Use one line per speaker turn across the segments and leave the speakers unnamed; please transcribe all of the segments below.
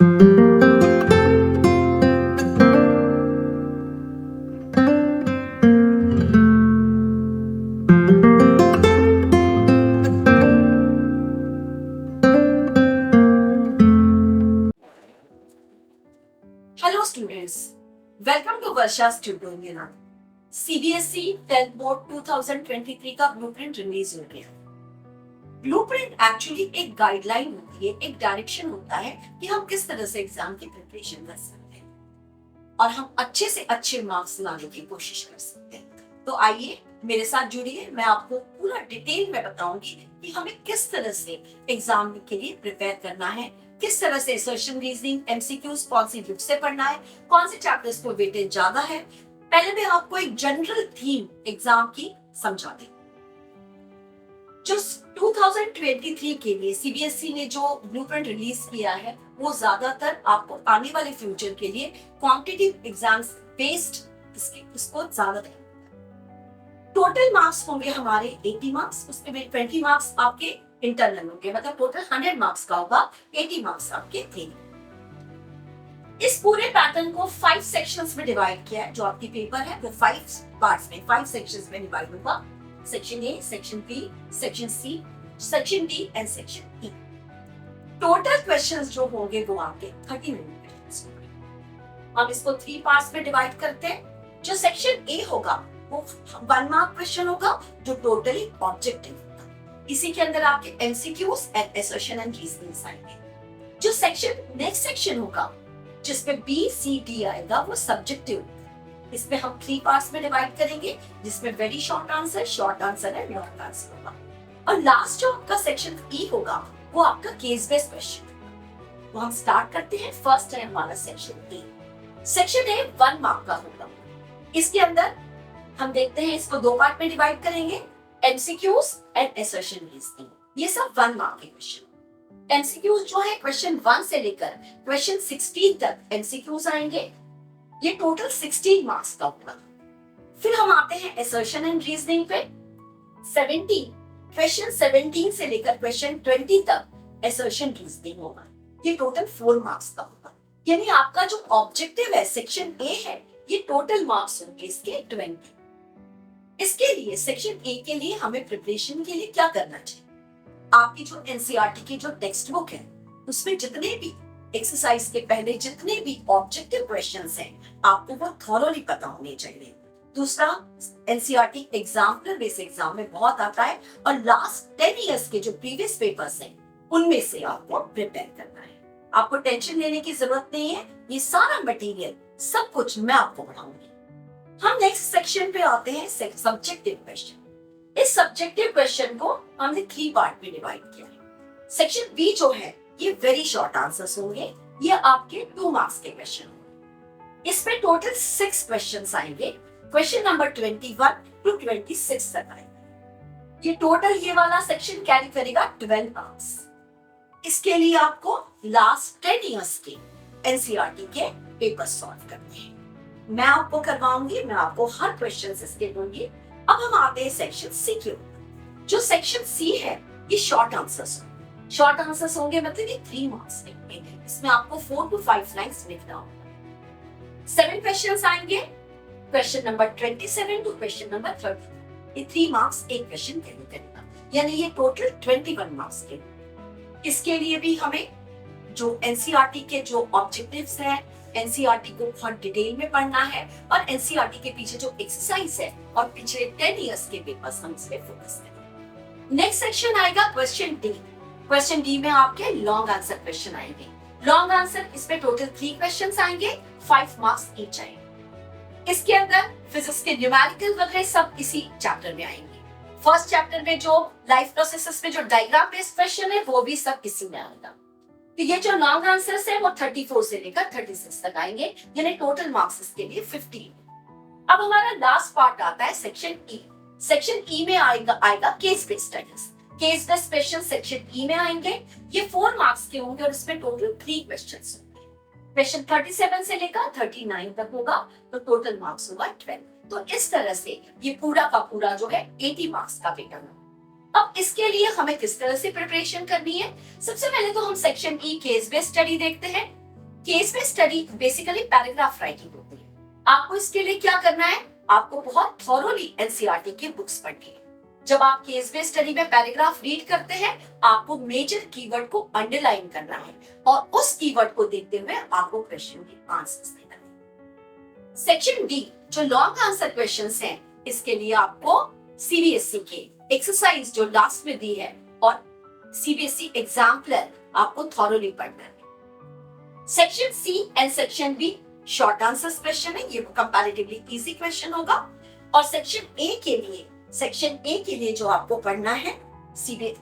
Hello students, welcome to Varsha's tutorial. CBSE 10th board 2023 का blueprint release हो गया। Blueprint actually एक guideline होती है, एक डायरेक्शन होता है कि हम किस तरह से एग्जाम की प्रिपरेशन कर सकते हैं और हम अच्छे से अच्छे मार्क्स लाने की कोशिश कर सकते हैं। तो आइए मेरे साथ जुड़िए, मैं आपको पूरा डिटेल में बताऊंगी कि हमें किस तरह से एग्जाम के लिए प्रिपेयर करना है, किस तरह से असर्शन रीजनिंग, एमसीक्यूज कौन सी बुक से पढ़ना है, कौन से चैप्टर्स को वेटेज ज्यादा है। पहले मैं आपको एक जनरल थीम एग्जाम की समझा दी। जो 2023 के लिए सीबीएसई ने जो ब्लूप्रिंट रिलीज किया है वो ज्यादातर आपको आने वाले फ्यूचर के लिए कॉम्पिटिटिव एग्जाम्स बेस्ड इसको ज्यादा टोटल मार्क्स होंगे हमारे 80 मार्क्स, उसमें 20 मार्क्स आपके इंटरनल होंगे, मतलब टोटल 100 मार्क्स का होगा, 80 मार्क्स आपके थे। इस पूरे पैटर्न को 5 सेक्शंस में डिवाइड किया है। जो आपकी पेपर है वो 5 पार्ट्स में, 5 सेक्शंस में डिवाइड होगा। Section A, section B, section C, section D and section E. Total questions जो होंगे वो आपके 30 मिनट क्वेश्चंस होंगे। हम इसको 3 पार्ट्स में डिवाइड करते हैं। जो सेक्शन ए होगा वो 1 मार्क क्वेश्चन होगा जो टोटली ऑब्जेक्टिव होगा। इसी के अंदर आपके MCQs and assertion and reasoning आएंगे। जो सेक्शन नेक्स्ट सेक्शन होगा जिसमें बी सी डी आएगा वो सब्जेक्टिव। इसमें हम 3 पार्ट्स में डिवाइड करेंगे जिसमें very short answer and long answer होगा। और लास्ट जो आपका सेक्शन ई होगा वो आपका केस बेस्ड क्वेश्चन। तो हम स्टार्ट करते हैं। फर्स्ट है हमारा section A. Section A 1 mark का होगा। इसके अंदर हम देखते हैं, इसको 2 पार्ट में डिवाइड करेंगे, एमसीक्यूज एंड असर्शन रीजनिंग। ये सब 1 मार्क के क्वेश्चन। एमसीक्यूज जो है क्वेश्चन 1 से लेकर क्वेश्चन 16 तक एमसीक्यूज आएंगे। ये टोटल 16 मार्क्स का होगा। फिर हम आते हैं असर्शन एंड रीजनिंग पे। 17 क्वेश्चन 17 से लेकर क्वेश्चन 20 तक असर्शन रीजनिंग होगा। ये टोटल 4 मार्क्स का होगा। यानी आपका जो ऑब्जेक्टिव है सेक्शन ए है, ये टोटल मार्क्स होंगे इसके 20। इसके लिए सेक्शन ए के लिए हमें प्रिपरेशन के लिए क्या करना चाहिए? आपकी जो एनसीईआरटी की जो टेक्स्ट बुक है उसमें जितने भी एक्सरसाइज के पहले जितने भी ऑब्जेक्टिव क्वेश्चंस हैं आपको वो थॉरोली पता होने चाहिए। दूसरा, एनसीईआरटी एग्जाम्पलर बेस्ड एग्जाम में बहुत आता है और लास्ट 10 इयर्स के जो प्रीवियस पेपर्स हैं उनमें से आपको प्रिपेयर करना है। आपको टेंशन लेने की जरूरत नहीं है, ये सारा मटेरियल सब कुछ मैं आपको बताऊंगी। हम नेक्स्ट सेक्शन पे आते हैं, सब्जेक्टिव क्वेश्चन। इस सब्जेक्टिव क्वेश्चन को हमने 3 पार्ट में डिवाइड किया है। सेक्शन बी जो है ये वेरी शॉर्ट आंसर्स होंगे। ये आपके 2 मार्क्स के क्वेश्चन होंगे। इसमें टोटल 6 क्वेश्चंस आएंगे। क्वेश्चन नंबर 21 टू 26 तक आएंगे। ये टोटल ये वाला सेक्शन कैरी करेगा 12 मार्क्स। इसके लिए आपको लास्ट 10 इयर्स के एनसीईआरटी के पेपर सॉल्व करने हैं। मैं आपको करवाऊंगी, मैं आपको हर क्वेश्चन इसके दूंगी। अब हम आते हैं सेक्शन सी के ऊपर। जो सेक्शन सी है ये शॉर्ट आंसर्स होंगे, मतलब ये 3 मार्क्स के। इसमें आपको 4 to 5 लाइंस लिखना होगा। 7 क्वेश्चंस आएंगे, question number 27 to question number 30। ये 3 मार्क्स एक क्वेश्चन कैरी करेगा, यानी ये टोटल 21 मार्क्स के। इसके लिए भी हमें जो एनसीईआरटी के जो ऑब्जेक्टिव्स हैं, एनसीईआरटी को बहुत डिटेल में पढ़ना है और एनसीईआरटी के पीछे जो एक्सरसाइज है और पिछले 10 इयर्स के पेपर्स हम इस पे फोकस करेंगे। नेक्स्ट सेक्शन आएगा क्वेश्चन डी। क्वेश्चन डी में आपके लॉन्ग आंसर क्वेश्चन आएंगे। लॉन्ग आंसर इसमें टोटल 3 क्वेश्चंस आएंगे, 5 मार्क्स ईच आएंगे। इसके अंदर फिजिक्स के न्यूमेरिकल वगैरह सब इसी चैप्टर में आएंगे। फर्स्ट चैप्टर में जो लाइफ प्रोसेसेस में जो डायग्राम बेस्ड क्वेश्चन है वो भी सब इसी में आएगा। तो ये जो लॉन्ग आंसर्स है वो 34 से लेकर 36 तक आएंगे, यानी टोटल मार्क्स इसके लिए 15। अब हमारा लास्ट पार्ट आता है सेक्शन ई। सेक्शन ई में आएगा case based studies. Case based question section E में आएंगे। ये 4 मार्क्स के होंगे और इसमें टोटल 3 क्वेश्चंस होंगे। क्वेश्चन 37 से लेकर 39 तक होगा, तो टोटल मार्क्स होगा 12। तो इस तरह से ये पूरा का पूरा जो है 80 मार्क्स का पेपर है। अब इसके लिए हमें किस तरह से प्रिपरेशन करनी है? सबसे पहले तो हम section E case based study देखते हैं। केस में स्टडी बेसिकली पैराग्राफ राइटिंग होती है। आपको इसके लिए क्या करना है, आपको बहुत थॉरोली एनसीईआरटी की बुक्स पढ़नी है। जब आप केस बेस्ड स्टडी में पैराग्राफ रीड करते हैं, आपको मेजर कीवर्ड को अंडरलाइन करना है और उस कीवर्ड को देखते हुए आपको क्वेश्चन के आंसर्स देना है। सेक्शन डी जो लॉन्ग आंसर क्वेश्चंस हैं, इसके लिए आपको सीबीएसई के एक्सरसाइज जो लास्ट में दी है और सीबीएसई एग्जाम्पलर आपको थॉरोली पढ़ना है। Section C and section B short answers question है, ये कंपैरेटिवली इजी क्वेश्चन होगा। और सेक्शन ए के लिए जो आपको पढ़ना है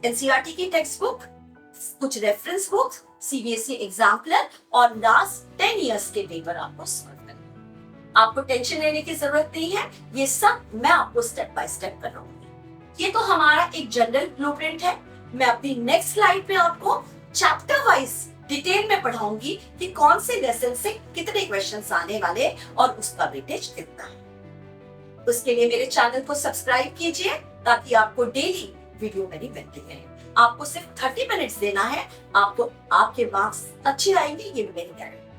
एनसीईआरटी की टेक्स्ट बुक, कुछ रेफरेंस बुक्स, सीबीएसई एग्जाम्पलर और लास्ट 10 इयर्स के पेपर आपको सॉल्व करना। आपको टेंशन लेने की जरूरत नहीं है, ये सब मैं आपको स्टेप बाय स्टेप कराऊंगी। ये तो हमारा एक जनरल ब्लूप्रिंट है। मैं अपनी नेक्स्ट स्लाइड में आपको चैप्टर वाइज डिटेल में पढ़ाऊंगी कि कौन से लेसन से कितने क्वेश्चंस आने वाले और उसका वेटेज कितना है। उसके लिए मेरे चैनल को सब्सक्राइब कीजिए ताकि आपको डेली वीडियो मेरी मिलती रहे। आपको सिर्फ 30 मिनट्स देना है, आपको आपके मार्क्स अच्छे आएंगे, ये मेरी गारंटी।